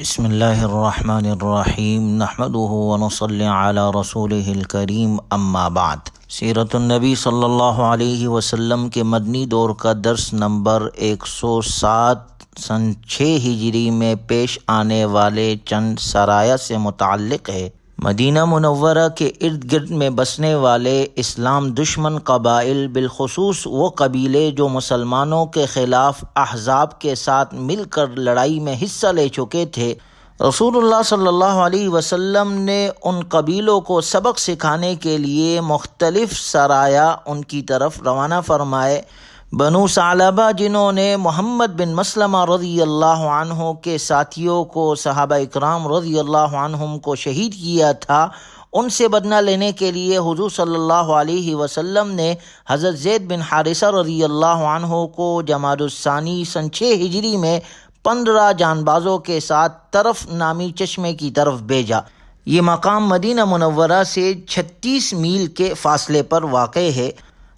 بسم اللہ الرحمن الرحیم نحمده ونصلی علی رسولہ الکریم اما بعد۔ سیرت النبی صلی اللہ علیہ وسلم کے مدنی دور کا درس نمبر 107 سن 6 ہجری میں پیش آنے والے چند سرایہ سے متعلق ہے۔ مدینہ منورہ کے ارد گرد میں بسنے والے اسلام دشمن قبائل، بالخصوص وہ قبیلے جو مسلمانوں کے خلاف احزاب کے ساتھ مل کر لڑائی میں حصہ لے چکے تھے، رسول اللہ صلی اللہ علیہ وسلم نے ان قبیلوں کو سبق سکھانے کے لیے مختلف سرایہ ان کی طرف روانہ فرمائے۔ بنو ثعلبہ، جنہوں نے محمد بن مسلمہ رضی اللہ عنہ کے ساتھیوں کو، صحابہ اکرام رضی اللہ عنہم کو شہید کیا تھا، ان سے بدلہ لینے کے لیے حضور صلی اللہ علیہ وسلم نے حضرت زید بن حارثہ رضی اللہ عنہ کو جمادی الثانی سن 6 ہجری میں 15 جان بازوں کے ساتھ طرف نامی چشمے کی طرف بھیجا۔ یہ مقام مدینہ منورہ سے 36 میل کے فاصلے پر واقع ہے۔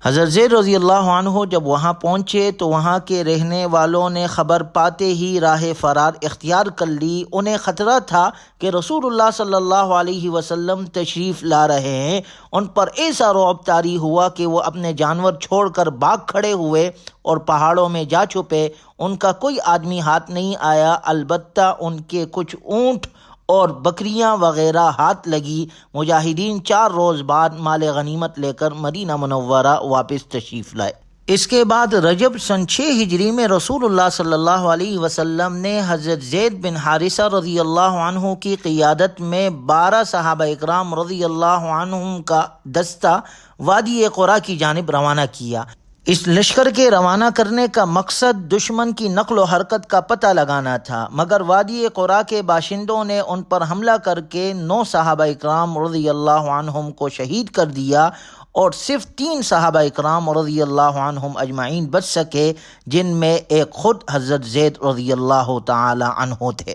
حضرت زید رضی اللہ عنہ جب وہاں پہنچے تو وہاں کے رہنے والوں نے خبر پاتے ہی راہ فرار اختیار کر لی۔ انہیں خطرہ تھا کہ رسول اللہ صلی اللہ علیہ وسلم تشریف لا رہے ہیں۔ ان پر ایسا رعب طاری ہوا کہ وہ اپنے جانور چھوڑ کر بھاگ کھڑے ہوئے اور پہاڑوں میں جا چھپے۔ ان کا کوئی آدمی ہاتھ نہیں آیا، البتہ ان کے کچھ اونٹ اور بکریاں وغیرہ ہاتھ لگی۔ مجاہدین 4 روز بعد مال غنیمت لے کر مدینہ منورہ واپس تشریف لائے۔ اس کے بعد رجب سن 6 ہجری میں رسول اللہ صلی اللہ علیہ وسلم نے حضرت زید بن حارثہ رضی اللہ عنہ کی قیادت میں 12 صحابہ اکرام رضی اللہ عنہم کا دستہ وادی قرا کی جانب روانہ کیا۔ اس لشکر کے روانہ کرنے کا مقصد دشمن کی نقل و حرکت کا پتہ لگانا تھا، مگر وادی قرا کے باشندوں نے ان پر حملہ کر کے 9 صحابہ اکرام رضی اللہ عنہم کو شہید کر دیا اور صرف 3 صحابہ اکرام رضی اللہ عنہم اجمعین بچ سکے، جن میں ایک خود حضرت زید رضی اللہ تعالی عنہ تھے۔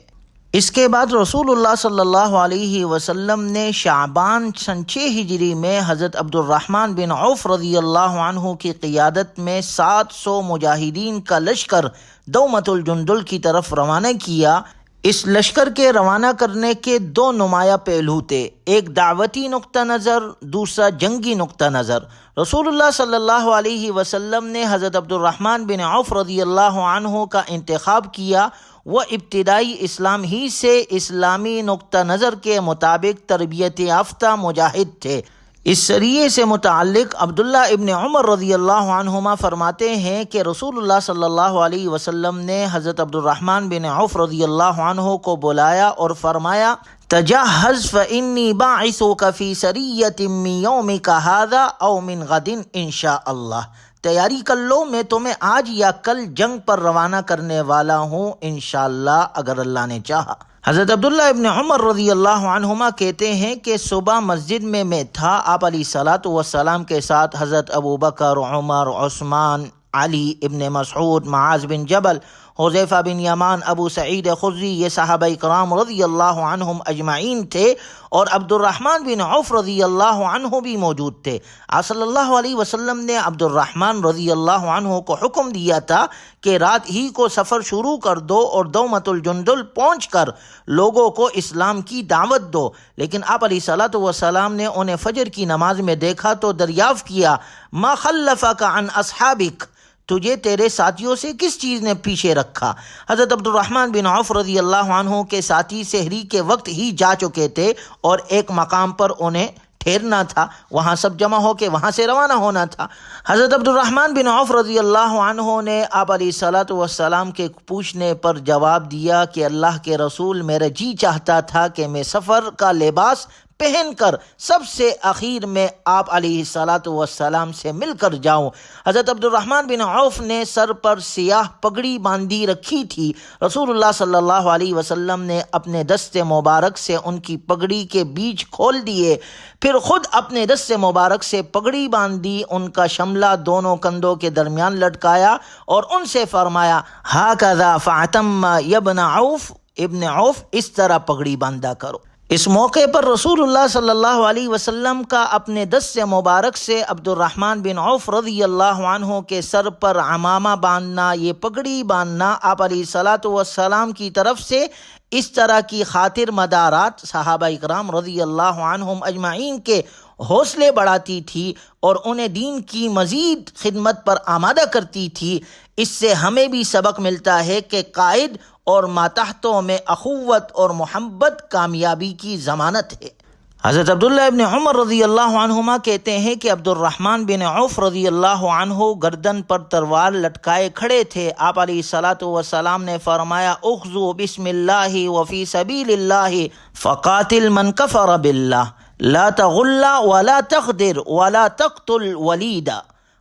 اس کے بعد رسول اللہ صلی اللہ علیہ وسلم نے شعبان سن 6 ہجری میں حضرت عبد الرحمن بن عوف رضی اللہ عنہ کی قیادت میں 700 مجاہدین کا لشکر دومۃ الجندل کی طرف روانہ کیا۔ اس لشکر کے روانہ کرنے کے 2 نمایاں پہلو تھے، ایک دعوتی نقطہ نظر، دوسرا جنگی نقطہ نظر۔ رسول اللہ صلی اللہ علیہ وسلم نے حضرت عبد الرحمن بن عوف رضی اللہ عنہ کا انتخاب کیا۔ وہ ابتدائی اسلام ہی سے اسلامی نقطہ نظر کے مطابق تربیت یافتہ مجاہد تھے۔ اس سریے سے متعلق عبداللہ ابن عمر رضی اللہ عنہما فرماتے ہیں کہ رسول اللہ صلی اللہ علیہ وسلم نے حضرت عبد الرحمن بن عوف رضی اللہ عنہ کو بلایا اور فرمایا، تجہز فإنی باعثک فی سریۃ من یومک ھذا او من غد انشاء اللہ۔ تیاری کر لو، میں تمہیں آج یا کل جنگ پر روانہ کرنے والا ہوں انشاءاللہ، اگر اللہ نے چاہا۔ حضرت عبداللہ ابن عمر رضی اللہ عنہما کہتے ہیں کہ صبح مسجد میں تھا، آپ علیہ الصلاۃ والسلام کے ساتھ حضرت ابوبکر، عمر، عثمان، علی ابن مسعود، معاذ بن جبل، حذیفہ بن یمان، ابو سعید خدری، یہ صحابہ کرام رضی اللہ عنہم اجمعین تھے، اور عبد الرحمن بن عوف رضی اللہ عنہ بھی موجود تھے۔ آپ صلی اللہ علیہ وسلم نے عبد الرحمن رضی اللہ عنہ کو حکم دیا تھا کہ رات ہی کو سفر شروع کر دو اور دومۃ الجندل پہنچ کر لوگوں کو اسلام کی دعوت دو، لیکن آپ علیہ الصلاۃ والسلام نے انہیں فجر کی نماز میں دیکھا تو دریافت کیا، ما خلفک عن اصحابک، تجھے تیرے ساتھیوں سے کس چیز نے پیچھے رکھا؟ حضرت عبد الرحمن بن عوف رضی اللہ عنہ کے ساتھی سحری کے وقت ہی جا چکے تھے اور ایک مقام پر انہیں ٹھہرنا تھا، وہاں سب جمع ہو کے وہاں سے روانہ ہونا تھا۔ حضرت عبد الرحمن بن عوف رضی اللہ عنہ نے آپ علیہ الصلاۃ والسلام کے پوچھنے پر جواب دیا کہ اللہ کے رسول، میرا جی چاہتا تھا کہ میں سفر کا لباس پہن کر سب سے اخیر میں آپ علیہ الصلاۃ والسلام سے مل کر جاؤں۔ حضرت عبد الرحمن بن عوف نے سر پر سیاہ پگڑی باندھی رکھی تھی۔ رسول اللہ صلی اللہ علیہ وسلم نے اپنے دست مبارک سے ان کی پگڑی کے بیچ کھول دیے، پھر خود اپنے دست مبارک سے پگڑی باندھی، ان کا شملہ دونوں کندھوں کے درمیان لٹکایا اور ان سے فرمایا، ھذا فاعتم یا ابن عوف، ابن عوف اس طرح پگڑی باندھا کرو۔ اس موقع پر رسول اللہ صلی اللہ علیہ وسلم کا اپنے دست مبارک سے عبد الرحمن بن عوف رضی اللہ عنہ کے سر پر عمامہ باندھنا، یہ پگڑی باندھنا آپ علیہ الصلاۃ والسلام کی طرف سے اس طرح کی خاطر مدارات صحابہ اکرام رضی اللہ عنہم اجمعین کے حوصلے بڑھاتی تھی اور انہیں دین کی مزید خدمت پر آمادہ کرتی تھی۔ اس سے ہمیں بھی سبق ملتا ہے کہ قائد اور ماتحتوں میں اخوت اور محبت کامیابی کی ضمانت ہے۔ حضرت عبداللہ ابن عمر رضی اللہ عنہما کہتے ہیں کہ عبد الرحمن بن عوف رضی اللہ عنہ گردن پر تلوار لٹکائے کھڑے تھے۔ آپ علیہ الصلاۃ والسلام نے فرمایا اخذوا بسم اللہ وفی سبیل اللہ فقاتل من کفر باللہ لا تغل ولا تغدر ولا تقتل ولیدا۔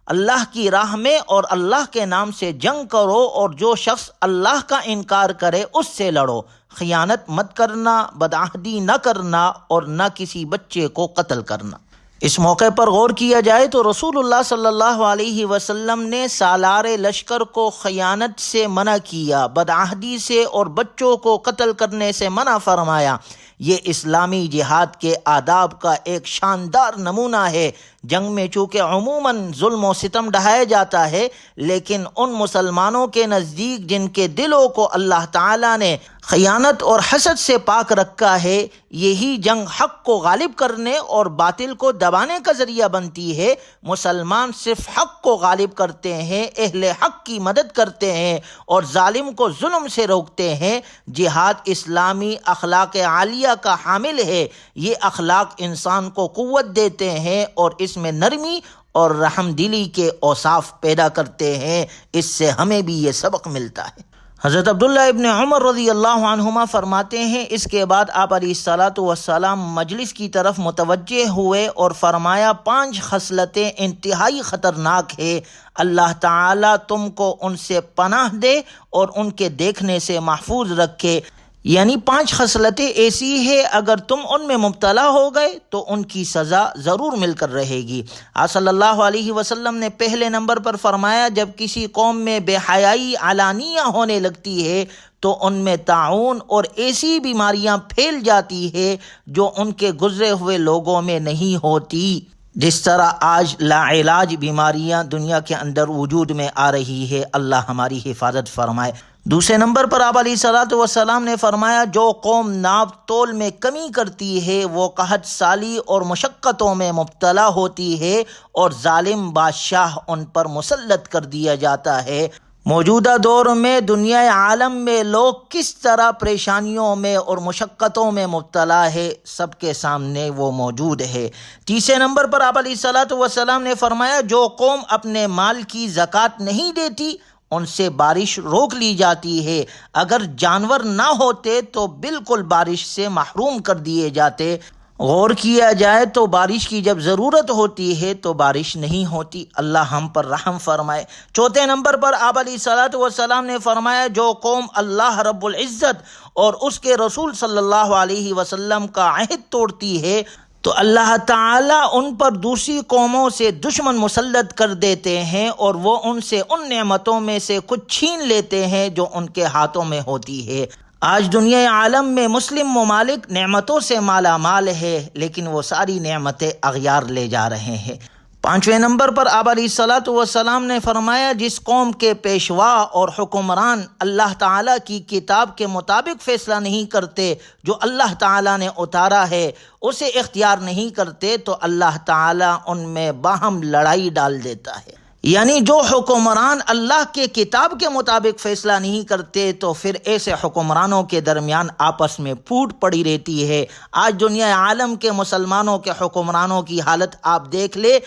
اللہ کی راہ میں اور اللہ کے نام سے جنگ کرو، اور جو شخص اللہ کا انکار کرے اس سے لڑو، خیانت مت کرنا، بدعہدی نہ کرنا اور نہ کسی بچے کو قتل کرنا۔ اس موقع پر غور کیا جائے تو رسول اللہ صلی اللہ علیہ وسلم نے سالار لشکر کو خیانت سے منع کیا، بدعہدی سے اور بچوں کو قتل کرنے سے منع فرمایا۔ یہ اسلامی جہاد کے آداب کا ایک شاندار نمونہ ہے۔ جنگ میں چونکہ عموماً ظلم و ستم ڈھایا جاتا ہے، لیکن ان مسلمانوں کے نزدیک جن کے دلوں کو اللہ تعالیٰ نے خیانت اور حسد سے پاک رکھا ہے، یہی جنگ حق کو غالب کرنے اور باطل کو دبانے کا ذریعہ بنتی ہے۔ مسلمان صرف حق کو غالب کرتے ہیں، اہل حق کی مدد کرتے ہیں اور ظالم کو ظلم سے روکتے ہیں۔ جہاد اسلامی اخلاق عالیہ کا حامل ہے۔ یہ اخلاق انسان کو قوت دیتے ہیں اور اس میں نرمی اور رحم دلی کے اوصاف پیدا کرتے ہیں۔ اس سے ہمیں بھی یہ سبق ملتا ہے۔ حضرت عبداللہ ابن عمر رضی اللہ عنہما فرماتے ہیں، اس کے بعد آپ علیہ الصلاۃ والسلام مجلس کی طرف متوجہ ہوئے اور فرمایا 5 خصلتیں انتہائی خطرناک ہے، اللہ تعالیٰ تم کو ان سے پناہ دے اور ان کے دیکھنے سے محفوظ رکھے۔ یعنی 5 خصلتیں ایسی ہے اگر تم ان میں مبتلا ہو گئے تو ان کی سزا ضرور مل کر رہے گی۔ آپ صلی اللہ علیہ وسلم نے پہلے نمبر پر فرمایا، جب کسی قوم میں بے حیائی علانیہ ہونے لگتی ہے تو ان میں طاعون اور ایسی بیماریاں پھیل جاتی ہے جو ان کے گزرے ہوئے لوگوں میں نہیں ہوتی، جس طرح آج لا علاج بیماریاں دنیا کے اندر وجود میں آ رہی ہے۔ اللہ ہماری حفاظت فرمائے۔ دوسرے نمبر پر آپ علیہ الصلاۃ والسلام نے فرمایا، جو قوم ناپ تول میں کمی کرتی ہے وہ قحط سالی اور مشقتوں میں مبتلا ہوتی ہے اور ظالم بادشاہ ان پر مسلط کر دیا جاتا ہے۔ موجودہ دور میں دنیا عالم میں لوگ کس طرح پریشانیوں میں اور مشقتوں میں مبتلا ہے، سب کے سامنے وہ موجود ہے۔ تیسرے نمبر پر آپ علیہ الصلاۃ والسلام نے فرمایا، جو قوم اپنے مال کی زکوٰۃ نہیں دیتی ان سے بارش روک لی جاتی ہے، اگر جانور نہ ہوتے تو بالکل بارش سے محروم کر دیے جاتے۔ غور کیا جائے تو بارش کی جب ضرورت ہوتی ہے تو بارش نہیں ہوتی۔ اللہ ہم پر رحم فرمائے۔ چوتھے نمبر پر آپ علیہ الصلاۃ والسلام نے فرمایا، جو قوم اللہ رب العزت اور اس کے رسول صلی اللہ علیہ وسلم کا عہد توڑتی ہے تو اللہ تعالیٰ ان پر دوسری قوموں سے دشمن مسلط کر دیتے ہیں اور وہ ان سے ان نعمتوں میں سے کچھ چھین لیتے ہیں جو ان کے ہاتھوں میں ہوتی ہے۔ آج دنیا عالم میں مسلم ممالک نعمتوں سے مالا مال ہے، لیکن وہ ساری نعمتیں اغیار لے جا رہے ہیں۔ 5ویں نمبر پر آپ علیہ الصلاۃ والسلام نے فرمایا، جس قوم کے پیشوا اور حکمران اللہ تعالیٰ کی کتاب کے مطابق فیصلہ نہیں کرتے جو اللہ تعالیٰ نے اتارا ہے، اسے اختیار نہیں کرتے تو اللہ تعالیٰ ان میں باہم لڑائی ڈال دیتا ہے۔ یعنی جو حکمران اللہ کے کتاب کے مطابق فیصلہ نہیں کرتے تو پھر ایسے حکمرانوں کے درمیان آپس میں پھوٹ پڑی رہتی ہے۔ آج دنیا عالم کے مسلمانوں کے حکمرانوں کی حالت آپ دیکھ لے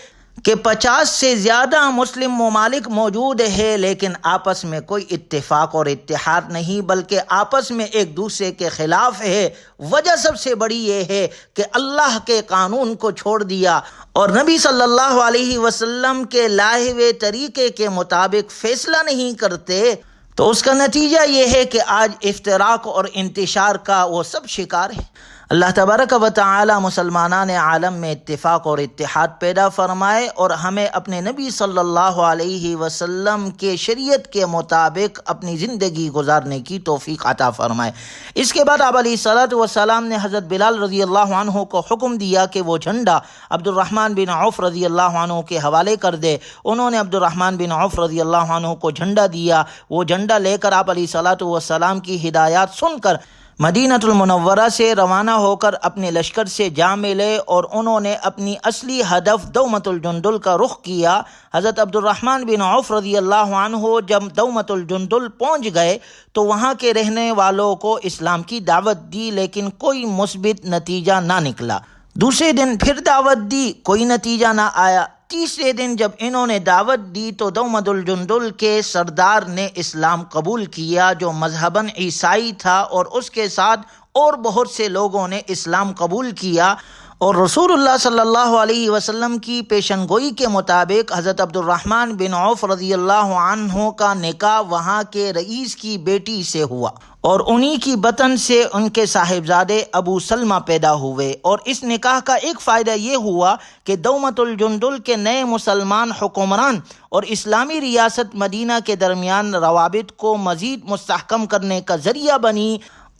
کہ 50 سے زیادہ مسلم ممالک موجود ہے، لیکن آپس میں کوئی اتفاق اور اتحاد نہیں، بلکہ آپس میں ایک دوسرے کے خلاف ہے۔ وجہ سب سے بڑی یہ ہے کہ اللہ کے قانون کو چھوڑ دیا اور نبی صلی اللہ علیہ وسلم کے لائے ہوئے طریقے کے مطابق فیصلہ نہیں کرتے۔ تو اس کا نتیجہ یہ ہے کہ آج افتراق اور انتشار کا وہ سب شکار ہے۔ اللہ تبارک و تعالی مسلمانان عالم میں اتفاق اور اتحاد پیدا فرمائے اور ہمیں اپنے نبی صلی اللہ علیہ وسلم کے شریعت کے مطابق اپنی زندگی گزارنے کی توفیق عطا فرمائے۔ اس کے بعد آپ علیہ السلام نے حضرت بلال رضی اللہ عنہ کو حکم دیا کہ وہ جھنڈا عبد الرحمن بن عوف رضی اللہ عنہ کے حوالے کر دے۔ انہوں نے عبد الرحمن بن عوف رضی اللہ عنہ کو جھنڈا دیا۔ وہ جھنڈا لے کر آپ علیہ السلام کی ہدایات سن کر مدینہ المنورہ سے روانہ ہو کر اپنے لشکر سے جا ملے اور انہوں نے اپنی اصلی ہدف دومۃ الجندل کا رخ کیا۔ حضرت عبد الرحمن بن عوف رضی اللہ عنہ جب دومۃ الجندل پہنچ گئے تو وہاں کے رہنے والوں کو اسلام کی دعوت دی، لیکن کوئی مثبت نتیجہ نہ نکلا۔ دوسرے دن پھر دعوت دی، کوئی نتیجہ نہ آیا۔ تیسرے دن جب انہوں نے دعوت دی تو دومۃ الجندل کے سردار نے اسلام قبول کیا جو مذہباً عیسائی تھا، اور اس کے ساتھ اور بہت سے لوگوں نے اسلام قبول کیا، اور رسول اللہ صلی اللہ علیہ وسلم کی پیشن گوئی کے مطابق حضرت عبد الرحمن بن عوف رضی اللہ عنہ کا نکاح وہاں کے رئیس کی بیٹی سے ہوا، اور انہی کی بطن سے ان کے صاحبزادے ابو سلمہ پیدا ہوئے۔ اور اس نکاح کا ایک فائدہ یہ ہوا کہ دومۃ الجندل کے نئے مسلمان حکمران اور اسلامی ریاست مدینہ کے درمیان روابط کو مزید مستحکم کرنے کا ذریعہ بنی،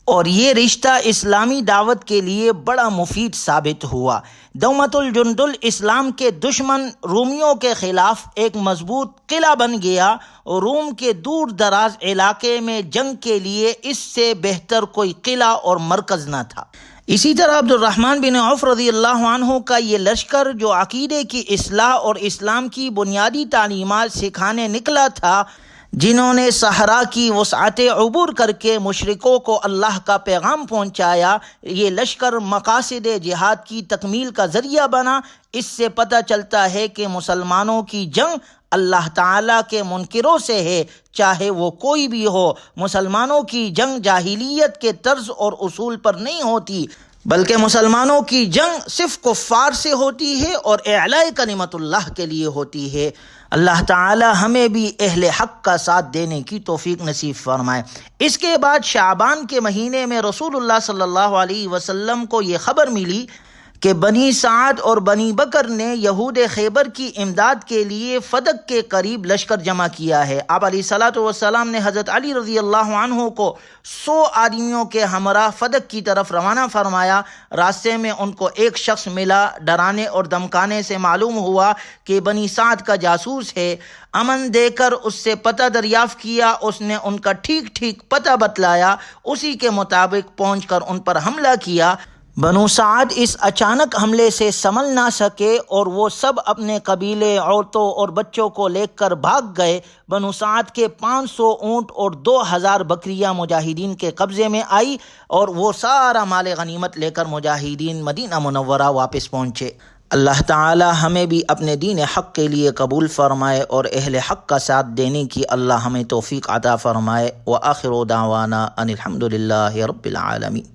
اور یہ رشتہ اسلامی دعوت کے لیے بڑا مفید ثابت ہوا۔ دومۃ الجندل اسلام کے دشمن رومیوں کے خلاف ایک مضبوط قلعہ بن گیا، اور روم کے دور دراز علاقے میں جنگ کے لیے اس سے بہتر کوئی قلعہ اور مرکز نہ تھا۔ اسی طرح عبد الرحمن بن عوف رضی اللہ عنہ کا یہ لشکر جو عقیدے کی اصلاح اور اسلام کی بنیادی تعلیمات سکھانے نکلا تھا، جنہوں نے صحرا کی وسعت عبور کر کے مشرکوں کو اللہ کا پیغام پہنچایا، یہ لشکر مقاصد جہاد کی تکمیل کا ذریعہ بنا۔ اس سے پتہ چلتا ہے کہ مسلمانوں کی جنگ اللہ تعالیٰ کے منکروں سے ہے، چاہے وہ کوئی بھی ہو۔ مسلمانوں کی جنگ جاہلیت کے طرز اور اصول پر نہیں ہوتی، بلکہ مسلمانوں کی جنگ صرف کفار سے ہوتی ہے اور اعلاء کلمت اللہ کے لیے ہوتی ہے۔ اللہ تعالی ہمیں بھی اہل حق کا ساتھ دینے کی توفیق نصیب فرمائے۔ اس کے بعد شعبان کے مہینے میں رسول اللہ صلی اللہ علیہ وسلم کو یہ خبر ملی کہ بنی سعد اور بنی بکر نے یہود خیبر کی امداد کے لیے فدق کے قریب لشکر جمع کیا ہے۔ آپ علیہ السلام نے حضرت علی رضی اللہ عنہ کو 100 آدمیوں کے ہمراہ فدق کی طرف روانہ فرمایا۔ راستے میں ان کو ایک شخص ملا، ڈرانے اور دمکانے سے معلوم ہوا کہ بنی سعد کا جاسوس ہے۔ امن دے کر اس سے پتہ دریافت کیا، اس نے ان کا ٹھیک پتہ بتلایا، اسی کے مطابق پہنچ کر ان پر حملہ کیا۔ بنو سعد اس اچانک حملے سے سنبھل نہ سکے اور وہ سب اپنے قبیلے، عورتوں اور بچوں کو لے کر بھاگ گئے۔ بنو سعد کے 500 اونٹ اور 2000 بکریاں مجاہدین کے قبضے میں آئی، اور وہ سارا مال غنیمت لے کر مجاہدین مدینہ منورہ واپس پہنچے۔ اللہ تعالی ہمیں بھی اپنے دین حق کے لیے قبول فرمائے اور اہل حق کا ساتھ دینے کی اللہ ہمیں توفیق عطا فرمائے۔ وآخر دعوانا ان الحمد للہ رب العالمین۔